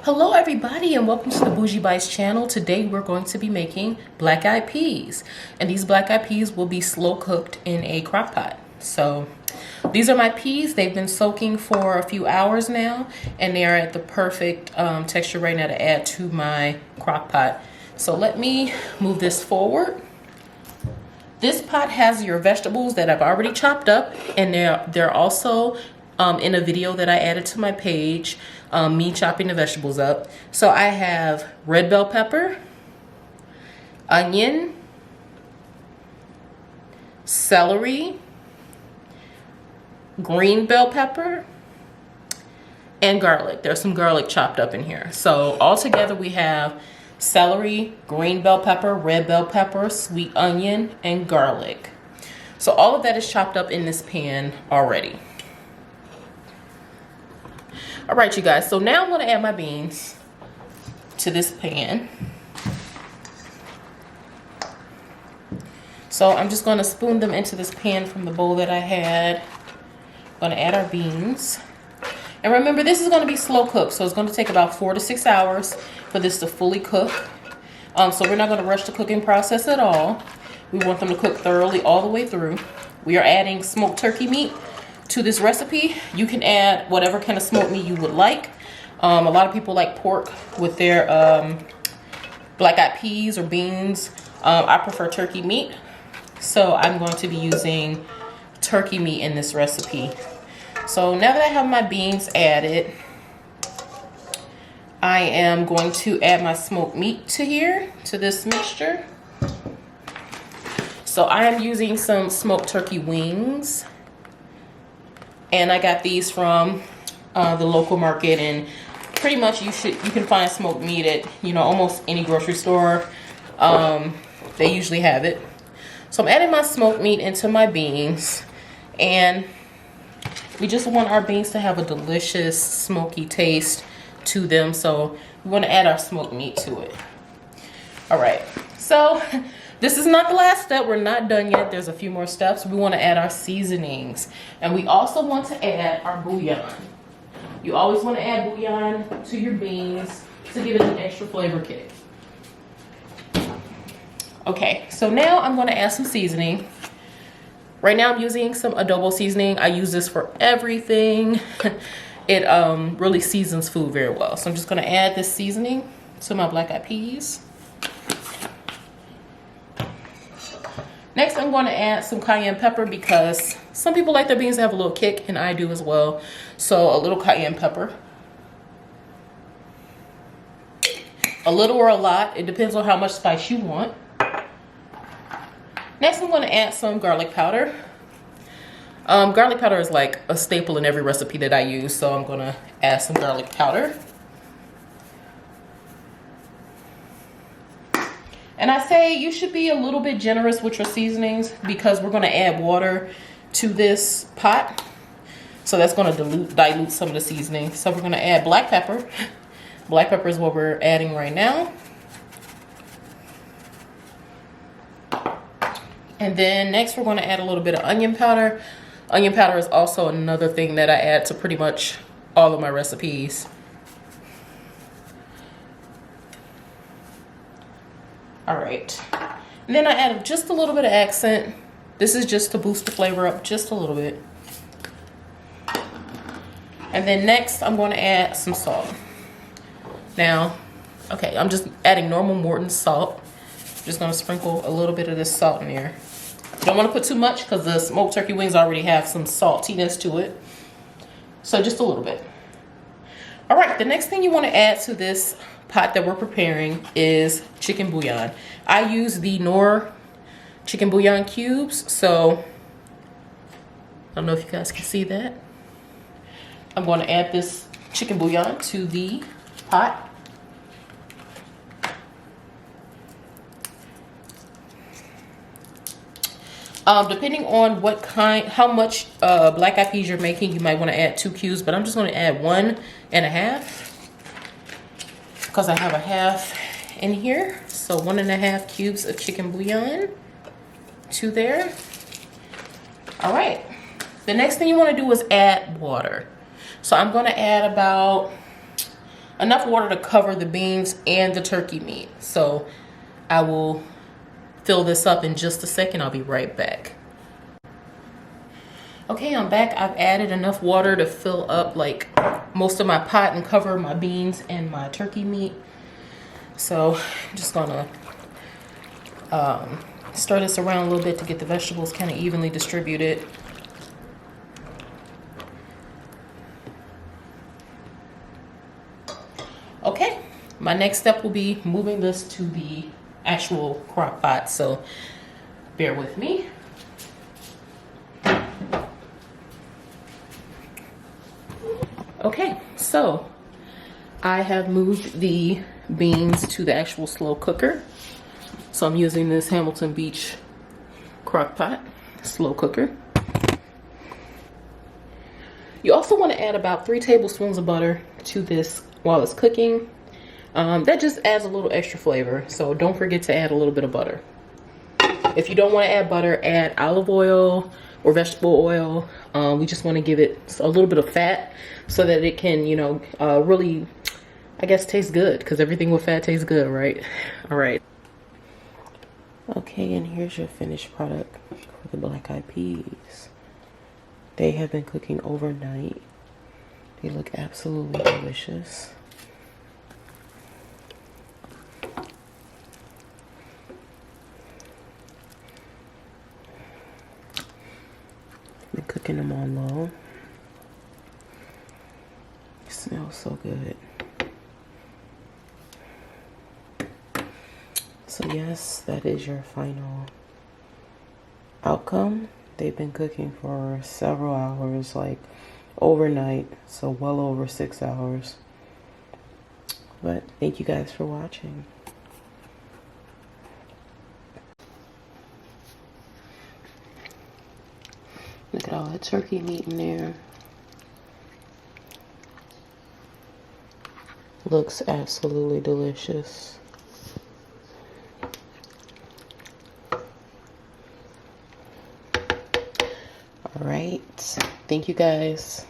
Hello everybody and welcome to the Bougie Bites channel. Today we're going to be making black eyed peas, and these black eyed peas will be slow cooked in a crock pot. So these are my peas. They've been soaking for a few hours now, and they are at the perfect texture right now to add to my crock pot. So let me move this forward. This pot has your vegetables that I've already chopped up, and they're also in a video that I added to my page, me chopping the vegetables up. So I have red bell pepper, onion, celery, green bell pepper, and garlic. There's some garlic chopped up in here. So all together we have celery, green bell pepper, red bell pepper, sweet onion, and garlic. So all of that is chopped up in this pan already. All right, you guys, so now I'm going to add my beans to this pan. So I'm just going to spoon them into this pan from the bowl that I had. I'm going to add our beans. And remember, this is going to be slow cooked, so it's going to take about 4 to 6 hours for this to fully cook. So we're not going to rush the cooking process at all. We want them to cook thoroughly all the way through. We are adding smoked turkey meat to this recipe. You can add whatever kind of smoked meat you would like. A lot of people like pork with their black eyed peas or beans. I prefer turkey meat, so I'm going to be using turkey meat in this recipe. So now that I have my beans added, I am going to add my smoked meat to this mixture. So I am using some smoked turkey wings. And I got these from the local market, and pretty much you can find smoked meat at almost any grocery store. They usually have it. So I'm adding my smoked meat into my beans, and we just want our beans to have a delicious smoky taste to them. So we want to add our smoked meat to it. All right. So this is not the last step. We're not done yet. There's a few more steps. We want to add our seasonings. And we also want to add our bouillon. You always want to add bouillon to your beans to give it an extra flavor kick. Okay, so now I'm going to add some seasoning. Right now I'm using some adobo seasoning. I use this for everything. It really seasons food very well. So I'm just going to add this seasoning to my black eyed peas. Next, I'm going to add some cayenne pepper because some people like their beans to have a little kick, and I do as well. So a little cayenne pepper. A little or a lot. It depends on how much spice you want. Next, I'm going to add some garlic powder. Garlic powder is like a staple in every recipe that I use, so I'm going to add some garlic powder. And I say you should be a little bit generous with your seasonings because we're going to add water to this pot. So that's going to dilute some of the seasoning. So we're going to add black pepper. Black pepper is what we're adding right now. And then next we're going to add a little bit of onion powder. Onion powder is also another thing that I add to pretty much all of my recipes. All right, and then I add just a little bit of accent. This is just to boost the flavor up just a little bit. And then next, I'm going to add some salt. Now, okay, I'm just adding normal Morton salt. I'm just going to sprinkle a little bit of this salt in there. You don't want to put too much because the smoked turkey wings already have some saltiness to it. So just a little bit. All right, the next thing you want to add to this pot that we're preparing is chicken bouillon. I use the Knorr chicken bouillon cubes, so I don't know if you guys can see that. I'm going to add this chicken bouillon to the pot. Depending on how much black eyed peas you're making, you might want to add 2 cubes, but I'm just going to add 1.5 because I have a half in here. So 1.5 cubes of chicken bouillon to there. All right. The next thing you want to do is add water. So I'm going to add about enough water to cover the beans and the turkey meat. So I will fill this up in just a second. I'll be right back. Okay, I'm back. I've added enough water to fill up like most of my pot and cover my beans and my turkey meat. So I'm just gonna stir this around a little bit to get the vegetables kind of evenly distributed. Okay, my next step will be moving this to the actual crock pot, so bear with me. Okay, so I have moved the beans to the actual slow cooker. So I'm using this Hamilton Beach crock pot, slow cooker. You also want to add about 3 tablespoons of butter to this while it's cooking. That just adds a little extra flavor, so don't forget to add a little bit of butter. If you don't want to add butter, add olive oil or vegetable oil. We just want to give it a little bit of fat so that it can, you know, really, I guess, taste good, because everything with fat tastes good, right? All right. Okay, and here's your finished product for the black eyed peas. They have been cooking overnight. They look absolutely delicious. Been cooking them on low. It smells so good. So yes, that is your final outcome. They've been cooking for several hours, like overnight, so well over 6 hours. But thank you guys for watching. Look at all that turkey meat in there. Looks absolutely delicious. All right, thank you guys.